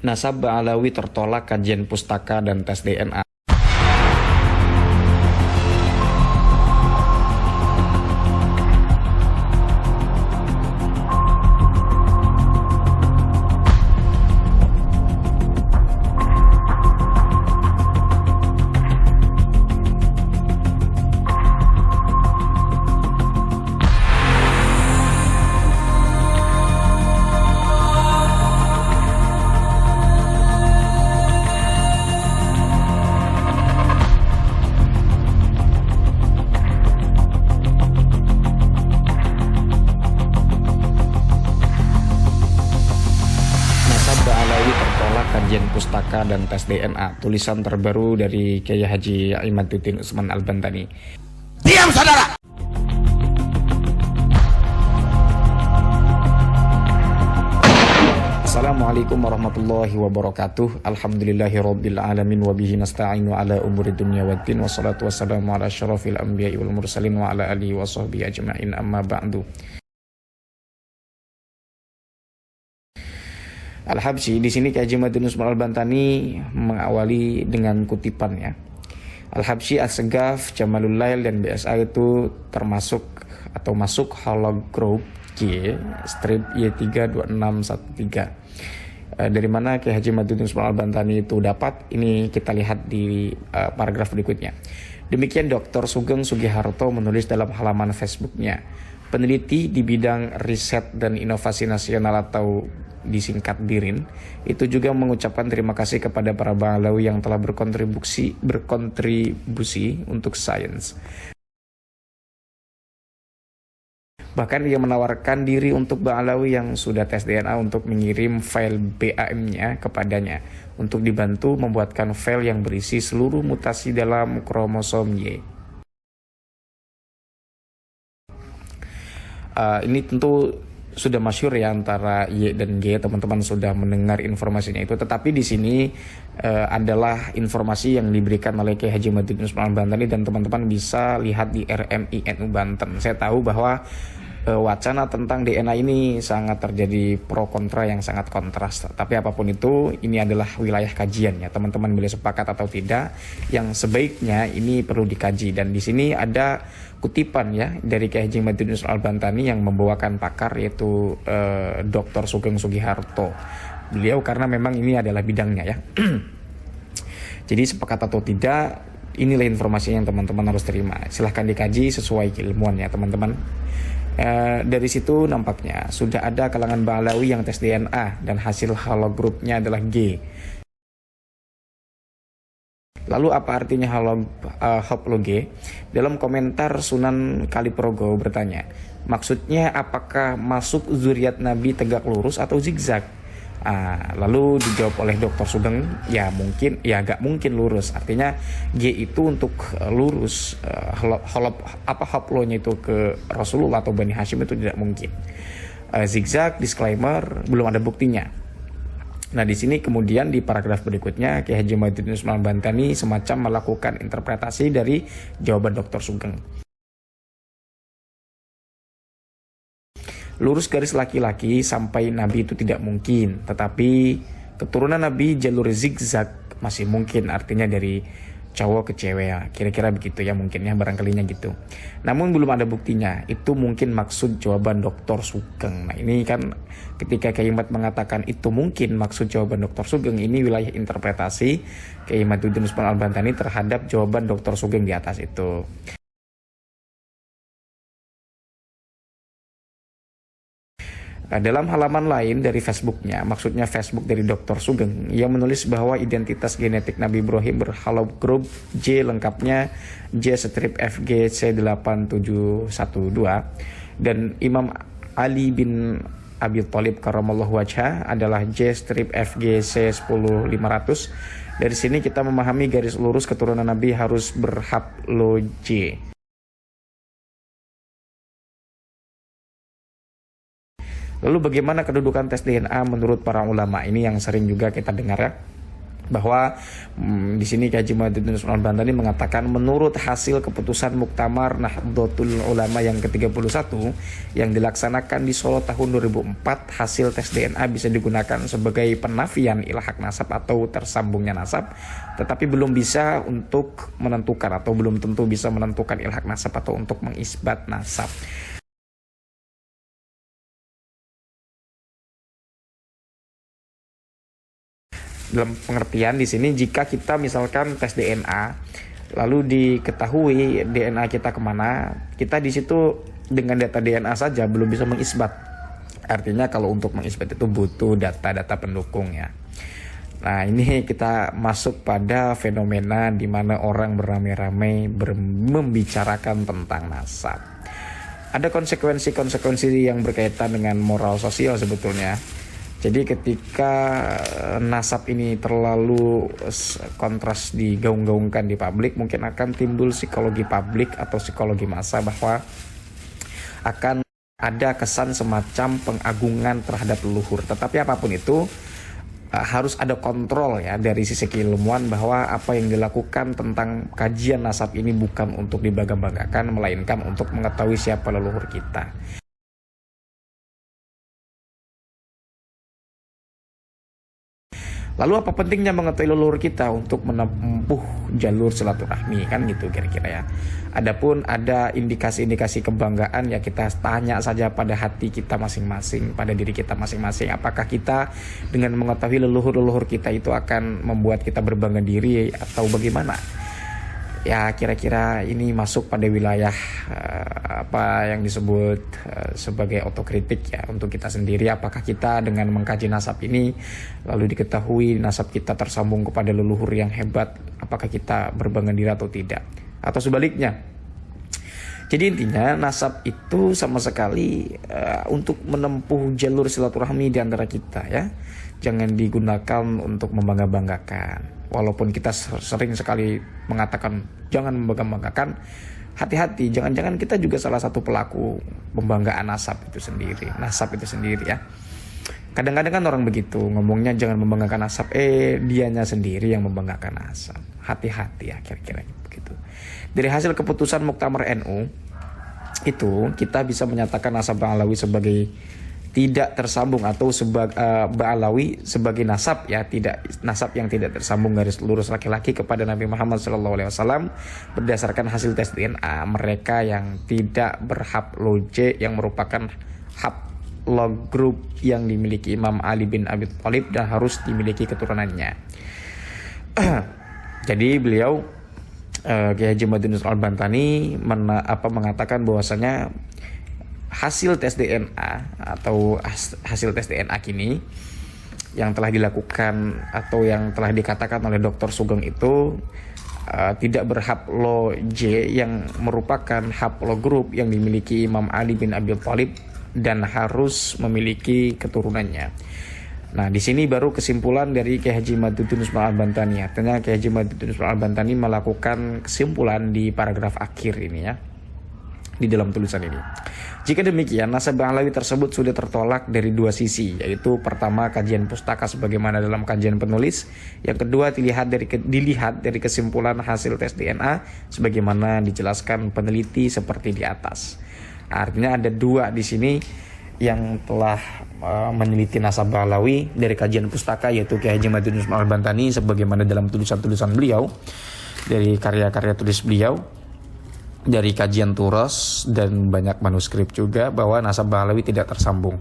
Nasab Ba'alawi tertolak kajian pustaka dan tes DNA. Ba'alawi tertolak kajian pustaka dan tes DNA. Tulisan terbaru dari Kiai Haji Imaduddin Utsman Al-Bantani. Diam, saudara! Assalamualaikum warahmatullahi wabarakatuh. Alhamdulillahirabbil alamin wa bihi nasta'inu ala umuri dunya waddin wassalatu wassalamu ala asyrafil anbiya'i wal mursalin wa ala alihi wa sahbihi ajma'in amma ba'du. Al-Habsyi di sini Kiai Haji Imaduddin Utsman Al-Bantani mengawali dengan kutipan ya. Al-Habsyi, As-Segaf, Jamalul Lail dan BSA itu termasuk atau masuk hologroup G strip Y32613. Dari mana Kiai Haji Imaduddin Utsman Al-Bantani itu dapat? Ini kita lihat di paragraf berikutnya. Demikian Dr. Sugeng Sugiharto menulis dalam halaman Facebooknya. Peneliti di bidang riset dan inovasi nasional atau disingkat BIRIN itu juga mengucapkan terima kasih kepada para Ba'alawi yang telah berkontribusi untuk sains. Bahkan ia menawarkan diri untuk Ba'alawi yang sudah tes DNA untuk mengirim file BAM-nya kepadanya untuk dibantu membuatkan file yang berisi seluruh mutasi dalam kromosom Y. Ini tentu sudah masyhur ya antara Y dan G, teman-teman sudah mendengar informasinya itu. Tetapi di sini adalah informasi yang diberikan oleh Kiai Haji Imaduddin Utsman Al-Bantani dan teman-teman bisa lihat di RMINU Banten. Saya tahu bahwa wacana tentang DNA ini sangat terjadi pro kontra yang sangat kontras. Tapi apapun itu, ini adalah wilayah kajian ya. Teman-teman boleh sepakat atau tidak, yang sebaiknya ini perlu dikaji. Dan di sini ada kutipan ya dari Kiai Haji Imaduddin Utsman Al-Bantani yang membawakan pakar yaitu Dr. Sugeng Sugiharto. Beliau karena memang ini adalah bidangnya ya. Jadi sepakat atau tidak, inilah informasi yang teman-teman harus terima. Silahkan dikaji sesuai keilmuan ya teman-teman. Dari situ nampaknya sudah ada kalangan Ba'alawi yang tes DNA dan hasil halogroupnya adalah G. Lalu apa artinya haplo G? Dalam komentar Sunan Kaliprogo bertanya, maksudnya apakah masuk zuriat Nabi tegak lurus atau zigzag? Lalu dijawab oleh Dr. Sugeng, ya mungkin, ya agak mungkin lurus. Artinya G itu untuk lurus, haplonya itu ke Rasulullah atau Bani Hashim itu tidak mungkin. Zigzag, disclaimer, belum ada buktinya. Nah di sini kemudian di paragraf berikutnya Kiai Haji Imaduddin Utsman Al-Bantani semacam melakukan interpretasi dari jawaban Dr. Sugeng. Lurus garis laki-laki sampai Nabi itu tidak mungkin, tetapi keturunan Nabi jalur zigzag masih mungkin, artinya dari cowok ke cewek ya, kira-kira begitu ya mungkinnya, barangkalinya gitu. Namun belum ada buktinya, itu mungkin maksud jawaban Dr. Sugeng. Nah ini kan ketika Kiai Imad mengatakan itu mungkin maksud jawaban Dr. Sugeng, ini wilayah interpretasi Kiai Imaduddin Utsman Al-Bantani terhadap jawaban Dr. Sugeng di atas itu. Dalam halaman lain dari Facebooknya, maksudnya Facebook dari Dr. Sugeng, ia menulis bahwa identitas genetik Nabi Ibrahim berhalogroup J, lengkapnya J strip FG C8712, dan Imam Ali bin Abi Thalib karramallahu wajhah adalah J strip FG C10500. Dari sini kita memahami garis lurus keturunan Nabi harus berhaplo J. Lalu bagaimana kedudukan tes DNA menurut para ulama? Ini yang sering juga kita dengar ya. bahwa di sini Kiai Haji Maimuddin Usman Al-Bantani mengatakan menurut hasil keputusan Muktamar Nahdlatul Ulama yang ke-31 yang dilaksanakan di Solo tahun 2004, hasil tes DNA bisa digunakan sebagai penafian ilhaq nasab atau tersambungnya nasab, tetapi belum bisa untuk menentukan atau belum tentu bisa menentukan ilhaq nasab atau untuk mengisbat nasab. Dalam pengertian di sini, jika kita misalkan tes DNA lalu diketahui DNA kita kemana, kita di situ dengan data DNA saja belum bisa mengisbat. Artinya kalau untuk mengisbat itu butuh data-data pendukung ya. Nah, ini kita masuk pada fenomena di mana orang beramai-ramai membicarakan tentang nasab. Ada konsekuensi-konsekuensi yang berkaitan dengan moral sosial sebetulnya. Jadi ketika nasab ini terlalu kontras digaung-gaungkan di publik, mungkin akan timbul psikologi publik atau psikologi massa bahwa akan ada kesan semacam pengagungan terhadap leluhur. Tetapi apapun itu harus ada kontrol ya dari sisi keilmuan, bahwa apa yang dilakukan tentang kajian nasab ini bukan untuk dibangga-banggakan, melainkan untuk mengetahui siapa leluhur kita. Lalu apa pentingnya mengetahui leluhur kita untuk menempuh jalur silaturahmi, kan gitu kira-kira ya. Adapun ada indikasi-indikasi kebanggaan ya, kita tanya saja pada hati kita masing-masing, pada diri kita masing-masing, apakah kita dengan mengetahui leluhur-leluhur kita itu akan membuat kita berbangga diri atau bagaimana. Ya kira-kira ini masuk pada wilayah apa yang disebut sebagai otokritik ya untuk kita sendiri. Apakah kita dengan mengkaji nasab ini lalu diketahui nasab kita tersambung kepada leluhur yang hebat, apakah kita berbangga diri atau tidak, atau sebaliknya. Jadi intinya nasab itu sama sekali untuk menempuh jalur silaturahmi di antara kita ya. Jangan digunakan untuk membangga-banggakan. Walaupun kita sering sekali mengatakan jangan membangga-banggakan, hati-hati, jangan-jangan kita juga salah satu pelaku pembanggaan nasab itu sendiri ya. Kadang-kadang kan orang begitu ngomongnya jangan membanggakan nasab, dianya sendiri yang membanggakan nasab. Hati-hati ya, kira-kira begitu. Dari hasil keputusan Muktamar NU itu kita bisa menyatakan nasab Ba'alawi sebagai tidak tersambung atau Ba'alawi sebagai nasab ya, tidak nasab yang tidak tersambung garis lurus laki-laki kepada Nabi Muhammad SAW berdasarkan hasil tes DNA mereka yang tidak berhaplo-J yang merupakan haplogrup yang dimiliki Imam Ali bin Abi Thalib dan harus dimiliki keturunannya. Jadi beliau Kiai Haji Maimuddin Usman Al-Bantani mengatakan bahwasanya hasil tes DNA atau hasil tes DNA kini yang telah dilakukan atau yang telah dikatakan oleh Dr. Sugeng itu tidak berhaplo J yang merupakan haplogrup yang dimiliki Imam Ali bin Abi Thalib dan harus memiliki keturunannya. Nah, di sini baru kesimpulan dari Kiai Haji Maimuddin Usman Al-Bantani. Artinya Kiai Haji Maimuddin Usman Al-Bantani melakukan kesimpulan di paragraf akhir ini ya, di dalam tulisan ini. Jika demikian, nasab Ba'alawi tersebut sudah tertolak dari dua sisi, yaitu pertama kajian pustaka sebagaimana dalam kajian penulis, yang kedua dilihat dari kesimpulan hasil tes DNA sebagaimana dijelaskan peneliti seperti di atas. Artinya ada dua di sini yang telah meneliti nasab Ba'alawi dari kajian pustaka, yaitu Kiai Haji Maimuddin Usman Al-Bantani sebagaimana dalam tulisan-tulisan beliau, dari karya-karya tulis beliau, dari kajian turos dan banyak manuskrip juga, bahwa nasab Ba'alawi tidak tersambung.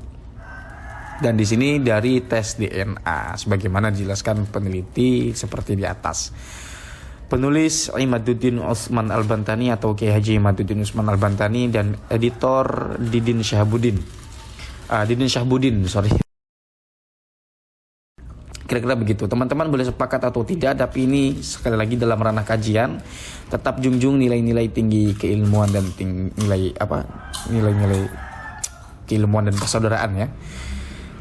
Dan di sini dari tes DNA sebagaimana dijelaskan peneliti seperti di atas. Penulis Imaduddin Utsman Al-Bantani atau Kiai Haji Imaduddin Utsman Al-Bantani dan editor Didin Syahbudin. Kira-kira begitu. Teman-teman boleh sepakat atau tidak, tapi ini sekali lagi dalam ranah kajian, tetap junjung nilai-nilai tinggi keilmuan dan nilai keilmuan dan persaudaraan ya.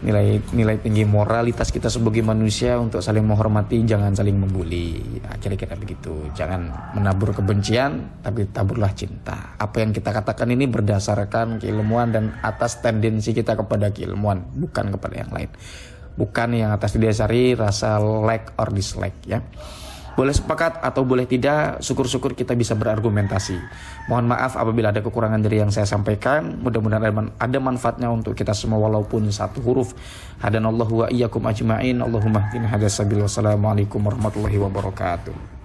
Nilai tinggi moralitas kita sebagai manusia untuk saling menghormati, jangan saling membuli. Ya, kira-kira begitu. Jangan menabur kebencian, tapi taburlah cinta. Apa yang kita katakan ini berdasarkan keilmuan dan atas tendensi kita kepada keilmuan, bukan kepada yang lain. bukan yang atas didasari rasa like or dislike ya. Boleh sepakat atau boleh tidak, syukur-syukur kita bisa berargumentasi. Mohon maaf apabila ada kekurangan dari yang saya sampaikan. Mudah-mudahan ada manfaatnya untuk kita semua walaupun satu huruf. Hadanallahu wa iyyakum ajma'in. Allahumma hdina hadasabil. Wassalamualaikum warahmatullahi wabarakatuh.